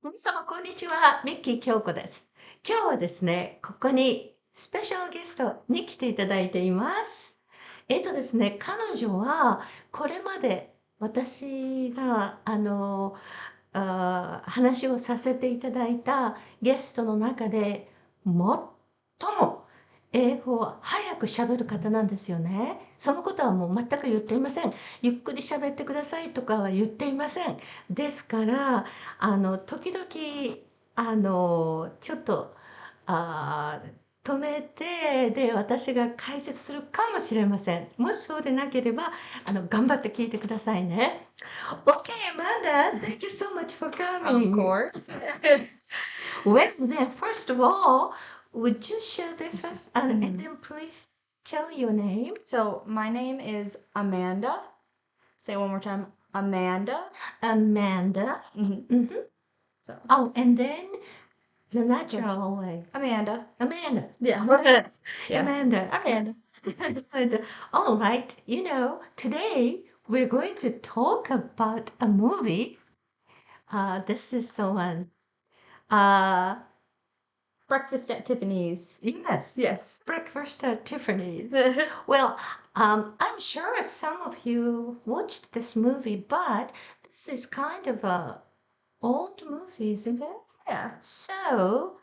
皆様、こんにちは。ミッキー京子です。今日はですね、ここにスペシャルゲストに来ていただいています。ですね、彼女はこれまで私が話をさせていただいたゲストの中で最も英語を早く喋る方なんですよね。そのことはもう全く言っていません。ゆっくり喋ってくださいとかは言っていません。ですから、時々、ちょっと、あ止めて、で、私が解説するかもしれません。もしそうでなければ、頑張って聞いてくださいね。Okay, Amanda, thank you so much for Of coming. course. Well, then, first of all, would you share this us, and Mhm. then please tell your name? So my name is Amanda. Say it one more time. Amanda. Amanda. hmm Mm-hmm. So Oh, and then the natural way. Amanda. Amanda. Yeah. Yeah. Amanda. Amanda. And, all right, today we're going to talk about a movie. This is the one. Uh, Breakfast at Tiffany's. yes, Yes. Breakfast at Tiffany's. Well, I'm sure some of you watched this movie, but this is kind of a old movie, isn't it? Yeah. So,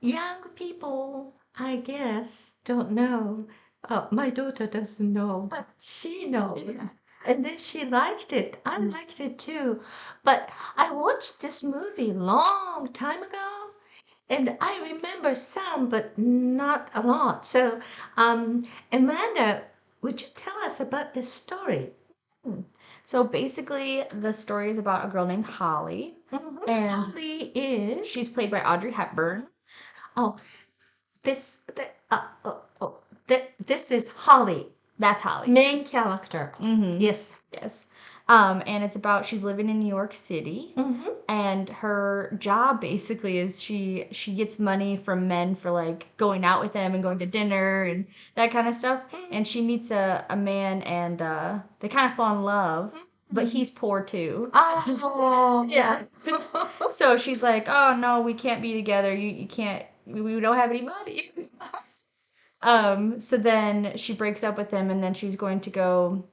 young people, I guess, don't know. My daughter doesn't know, but she knows. Yeah. And then she liked it. I liked it too. But I watched this movie long time ago, and I remember some, but not a lot. So, Amanda, would you tell us about this story? Hmm. So basically, the story is about a girl named Holly, and Holly is. she's played by Audrey Hepburn. Oh, this is Holly, That's Holly. main character. Mm-hmm. Yes. Yes. And it's about she's living in New York City, Mm-hmm. and her job basically is she gets money from men for like going out with them and going to dinner and that kind of stuff. And she meets a man and they kind of fall in love, but he's poor too. Oh, Yeah. So she's like, "Oh no, we can't be together. You can't. We don't have any money." So then she breaks up with him, and then she's going to go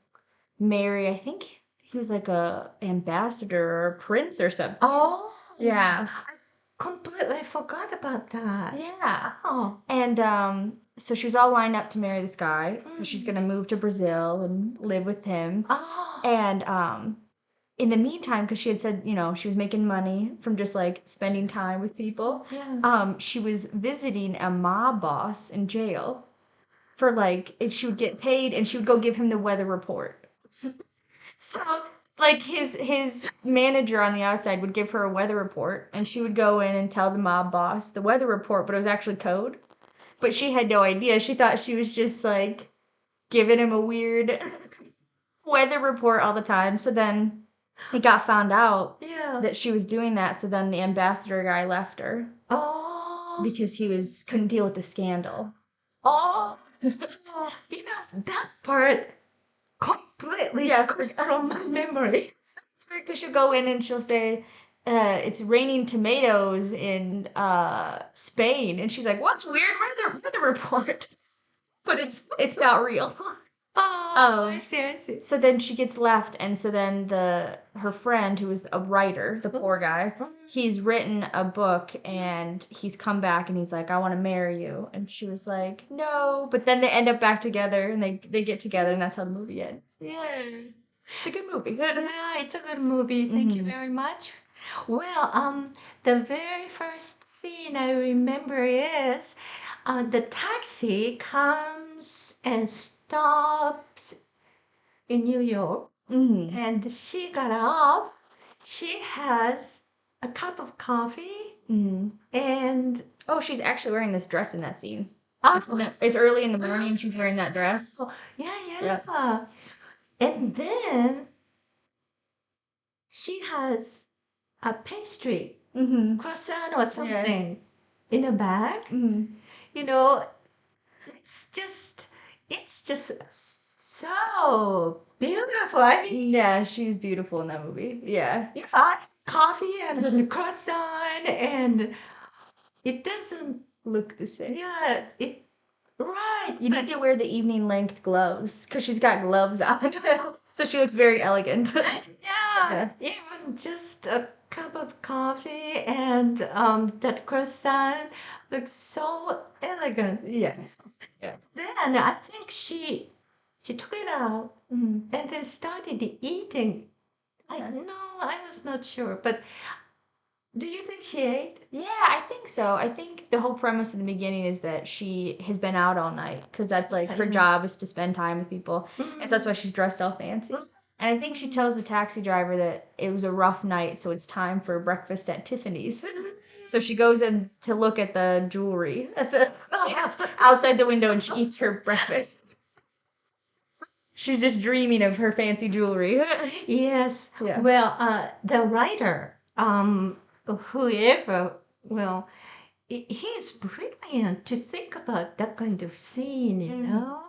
marry, I think he was like a ambassador or a prince or something. Oh, Yeah. I completely forgot about that. Yeah. Oh, And so she was all lined up to marry this guy because she's gonna move to Brazil and live with him. oh, And in the meantime, because she had said, she was making money from just like spending time with people, yeah. she was visiting a mob boss in jail for like if she would get paid and she would go give him the weather report. So like his manager on the outside would give her a weather report and she would go in and tell the mob boss the weather report, but it was actually code. But she had no idea. She thought she was just like giving him a weird weather report all the time. So then it got found out Yeah. that she was doing that, so then the ambassador guy left her Oh, because he was couldn't deal with the scandal. oh, that part completely Yeah. from my memory. It's weird because she'll go in and she'll say, it's raining tomatoes in Spain, and she's like, "What weird weather report?" But it's not real. Oh, I see, I see. So then she gets left, and so then her friend, who was a writer, the poor guy, he's written a book, and he's come back, and he's like, "I want to marry you," and she was like, "No," but then they end up back together, and they get together, and that's how the movie ends. Yeah, it's a good movie. Yeah, it's a good movie. Thank you Mhm. very much. Well, the very first scene I remember is the taxi comes and stops in New York, Mhm. and she got off. She has a cup of coffee, Mhm. and Oh, she's actually wearing this dress in that scene. oh, It's early in the morning, and she's wearing that dress. yeah, Yeah. yeah. And then she has a pastry, Mhm. croissant or Yeah. something in a bag. Mhm. You know, it's just, it's just so beautiful. I mean, Yeah, she's beautiful in that movie. Yeah. if I coffee and a croissant, and it doesn't. Look the same. Yeah, it right, You but need to wear the evening length gloves because she's got gloves on. So she looks very elegant. yeah, Yeah. even just a cup of coffee and that croissant looks so elegant. Yes. Yeah. Then I think she took it out Mhm. and then started eating. I Yeah. no, I was not sure, but do you think she ate? Yeah, I think so. I think the whole premise in the beginning is that she has been out all night because that's like her Yeah. job is to spend time with people. And so that's why Mm. she's dressed all fancy. And I think she tells the taxi driver that it was a rough night, so it's time for breakfast at Tiffany's. So she goes in to look at the jewelry at the outside the window and she eats her breakfast. She's just dreaming of her fancy jewelry. Yes. Yeah. Well, the writer, whoever, well, he's brilliant to think about that kind of scene, you Mhm. know?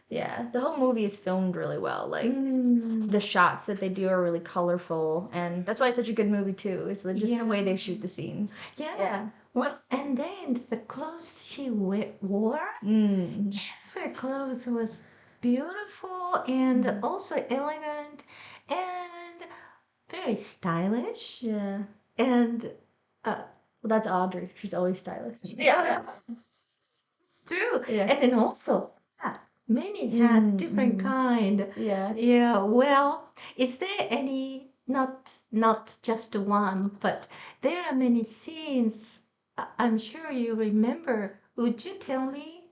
Yeah, the whole movie is filmed really well. Like Mm. the shots that they do are really colorful, and that's why it's such a good movie too. Is just the way Yeah. they shoot the scenes. Yeah. Yeah. Well, and then the clothes she wore, Mm. her clothes was beautiful and Mhm. also elegant and very stylish. Yeah. And Well, that's Audrey. She's always stylish. yeah, it's true. Yeah. And then also many hats, different Mm-hmm. kind. Yeah. Yeah. Well, is there any not just one, but there are many scenes. I'm sure you remember. Would you tell me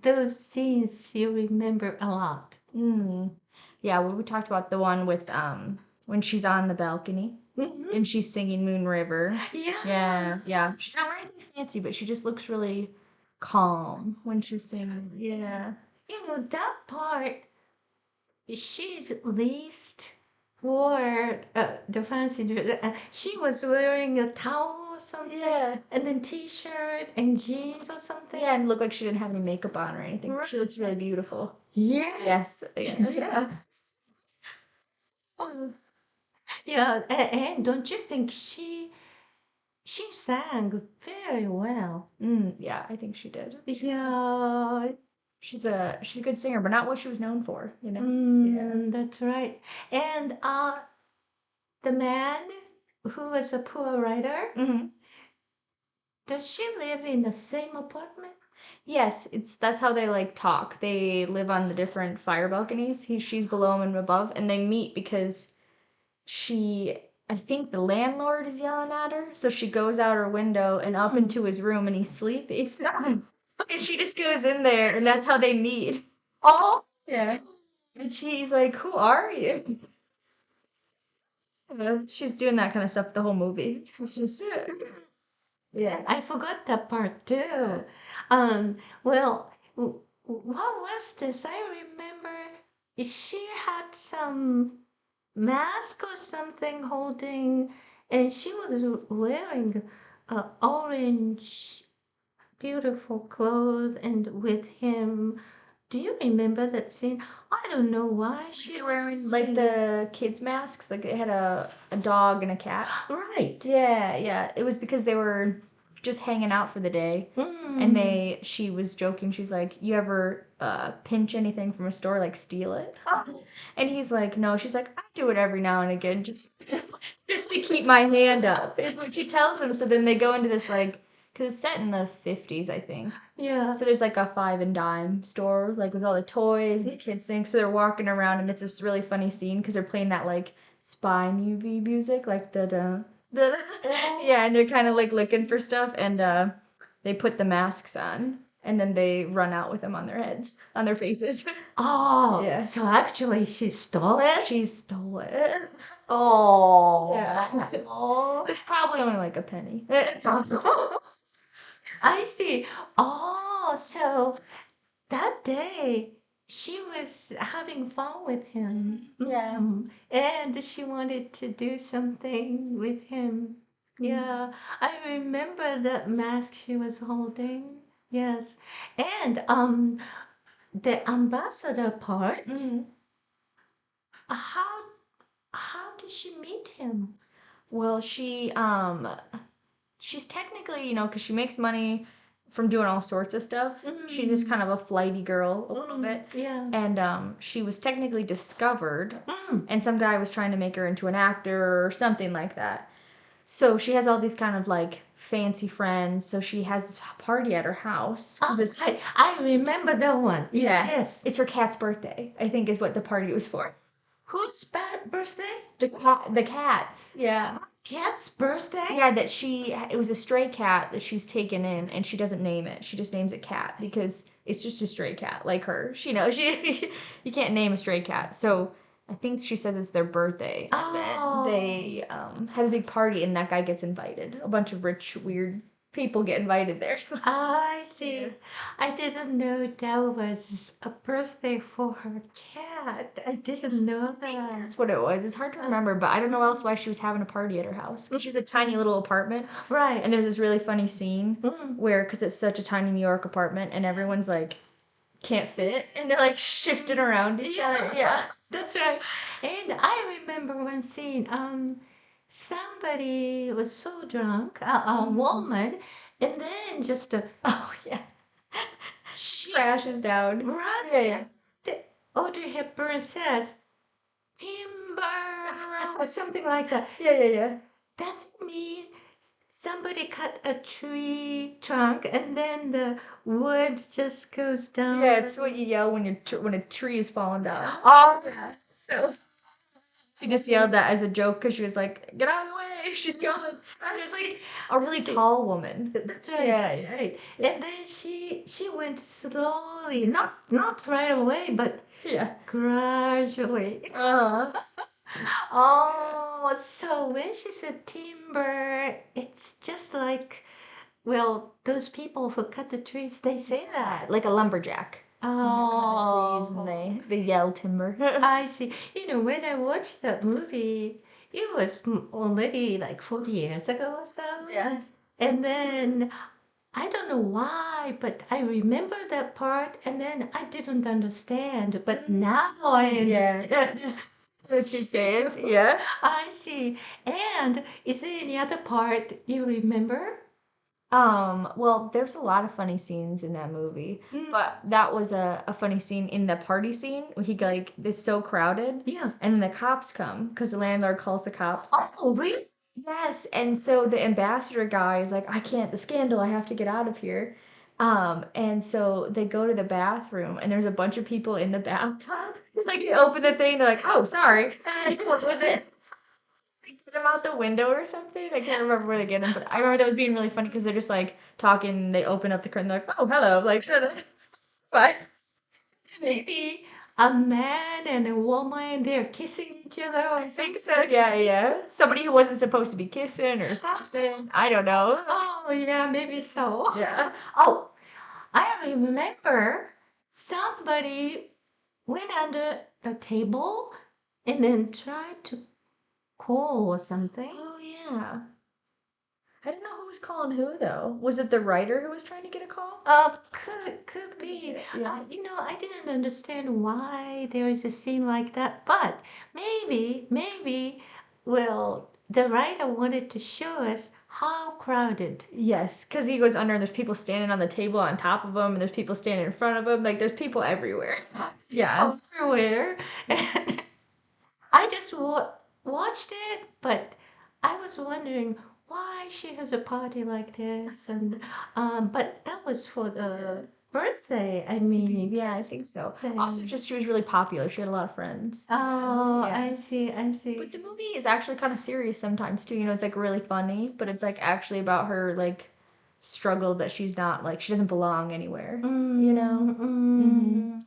those scenes you remember a lot? Mm. Yeah, well, we talked about the one with when she's on the balcony Mhm. and she's singing Moon River. Yeah. Yeah, yeah. She's not wearing anything fancy, but she just looks really calm when she's singing. Yeah. You know that part. She's least wore the fancy dress. She was wearing a towel or something, Yeah. and then t-shirt and jeans or something. Yeah, and look like she didn't have any makeup on or anything. Right. She looks really beautiful. Yes. Yes. Yeah. Yeah. Yeah, and don't you think she sang very well? Yeah, I think she did. Yeah. She's a good singer, but not what she was known for, you know? Yeah. That's right. And the man who was a poor writer, Hmm. does she live in the same apartment? Yes, that's how they like talk. They live on the different fire balconies. She's below him and above, and they meet because I think the landlord is yelling at her, so she goes out her window and up into his room, and he's sleeping. And she just goes in there, and that's how they meet. Oh, Yeah. And she's like, "Who are you?" She's doing that kind of stuff the whole movie. Just yeah. I forgot that part too. Well, what was this? I remember she had some mask or something holding, and she was wearing orange, beautiful clothes, and with him. Do you remember that scene? I don't know why she They're was wearing like the kids' masks. Like it had a dog and a cat. right. Yeah, yeah. It was because they were just hanging out for the day. And she was joking. She's like, "You ever pinch anything from a store, like steal it?" And he's like, "No." She's like, "I do it every now and again, just to keep my hand up." And what she tells him. So then they go into this like, because it's set in the 50s, I think. Yeah. So there's like a five and dime store, like with all the toys and the kids things. So they're walking around, and it's this really funny scene because they're playing that like spy movie music, like the yeah, and they're kind of like looking for stuff, and they put the masks on, and then they run out with them on their heads, on their faces. Oh, Yeah. so actually she stole it? She stole it. Oh. Yeah. Oh. It's probably only like a penny. I see. Oh, so that day she was having fun with him. Yeah. And she wanted to do something with him. Yeah, I remember that mask she was holding. Yes. And the ambassador part, Mhm. how how did she meet him? Well, she's technically, you know, because she makes money from doing all sorts of stuff. She's just kind of a flighty girl a little bit. Yeah. And she was technically discovered, Mm. and some guy was trying to make her into an actor or something like that. So she has all these kind of like fancy friends. So she has this party at her house. 'Cause it's I remember that one. yeah, Yes. it's her cat's birthday, I think is what the party was for. Whose birthday? The cat's. Yeah. Cat's birthday? Yeah, it was a stray cat that she's taken in and she doesn't name it. She just names it cat because it's just a stray cat like her. She knows you can't name a stray cat. So I think she said it's their birthday. And then they have a big party and that guy gets invited. A bunch of rich, weird people get invited there. I see. Yeah. I didn't know that was a birthday for her cat. I didn't know that. That's what it was. It's hard to remember, but I don't know else why she was having a party at her house. 'Cause she has a tiny little apartment. Right. And there's this really funny scene Mm. where, because it's such a tiny New York apartment, and everyone's like, can't fit, and they're like shifting around each other. Yeah. That's right. And I remember one scene. Somebody was so drunk, a woman, and then just Oh, yeah. she Crashes down. right. Yeah, yeah. Audrey Hepburn says, timber, or something like that. Yeah, yeah, yeah. Does it mean somebody cut a tree trunk and then the wood just goes down? Yeah, it's what you yell when when a tree is falling down. Oh, Yeah. So she just yelled that as a joke because she was like, "Get out of the way!" She's going. I was like, A really tall woman. that's right. Yeah, Right. And then she went slowly, not right away, but yeah. gradually. Uh-huh. Oh, so when she said timber, it's just like, well, those people who cut the trees, they say that. Like a lumberjack. Oh, Trees and they yell timber. I see. You know, when I watched that movie, it was already like 40 years ago or so. Yeah. And then I don't know why, but I remember that part and then I didn't understand. But now I understand. What you saying? Yeah. I see. And is there any other part you remember? Well, there's a lot of funny scenes in that movie, Mm. but that was a funny scene in the party scene where he like is so crowded, Yeah. and then the cops come because the landlord calls the cops. Oh, really? Yes, and so the ambassador guy is like, I can't, the scandal, I have to get out of here. And so they go to the bathroom, and there's a bunch of people in the bathtub. Like they open the thing, they're like, oh, sorry. Like, what was it? They get him out the window or something. I can't remember where they get him, but I remember that was being really funny because they're just like talking. They open up the curtain, they're like, oh, hello, like, bye. Maybe a man and a woman, they're kissing each other or I think something. so. Yeah, yeah. Somebody who wasn't supposed to be kissing or something. I don't know. Oh, yeah, maybe so. Yeah. Oh, I remember somebody went under a table and then tried to call or something. Oh yeah. I don't know who was calling who though. Was it the writer who was trying to get a call? Could be. Yeah. You know, I didn't understand why there is a scene like that, but maybe, well, the writer wanted to show us how crowded. Yes, because he goes under and there's people standing on the table on top of him, and there's people standing in front of him. Like there's people everywhere. Yeah. Everywhere. And I just watched it, but I was wondering why she has a party like this, and but that was for the birthday. I mean, Yeah, I think so. birthday. Also, just she was really popular. She had a lot of friends. Oh, Yeah. I see, I But see. the movie is actually kind of serious sometimes too. You know, it's like really funny, but it's like actually about her like struggle that she's not like she doesn't belong anywhere. You know?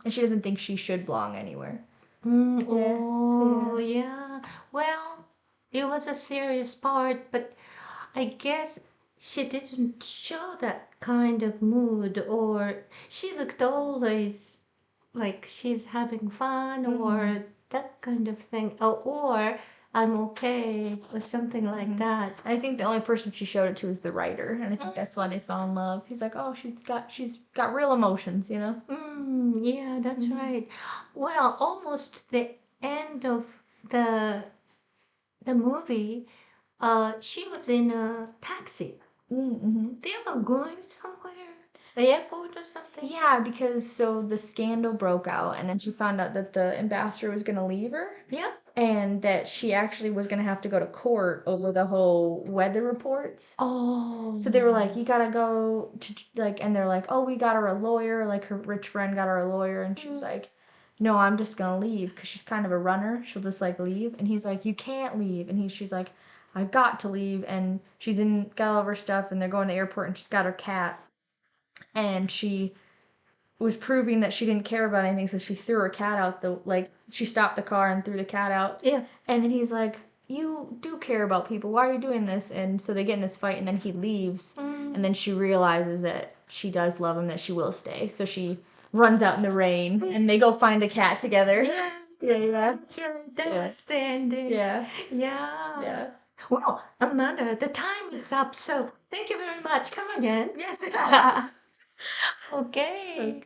And she doesn't think she should belong anywhere. Yeah. Oh, yeah. Well, it was a serious part, but I guess she didn't show that kind of mood, or she looked always like she's having fun, or that kind of thing, or I'm okay, or something like that. I think the only person she showed it to is the writer, and I think that's why they fell in love. He's like, oh, she's got real emotions, you know? Yeah, that's right. Well, almost the end of the movie, She was in a taxi. Mm-hmm. They were going somewhere, the airport or something. Yeah, because so the scandal broke out, and then she found out that the ambassador was gonna leave her, Yeah. and that she actually was gonna have to go to court over the whole weather reports. Oh. So they were like, you gotta go to like, and they're like, oh, we got her a lawyer. Like her rich friend got her a lawyer, and she was like, no, I'm just gonna leave because she's kind of a runner. She'll just like leave, and he's like, you can't leave, and she's like, I've got to leave, and she's got all of her stuff, and they're going to the airport, and she's got her cat, and she was proving that she didn't care about anything, so she threw her cat out she stopped the car and threw the cat out. Yeah. And then he's like, you do care about people. Why are you doing this? And so they get in this fight, and then he leaves. And then she realizes that she does love him, that she will stay. So she runs out in the rain, and they go find the cat together. Yeah. Yeah. That's right. That's the ending. Yeah. Yeah. Yeah. Well, Amanda, the time is up, so thank you very much. Come again. Yes. Okay.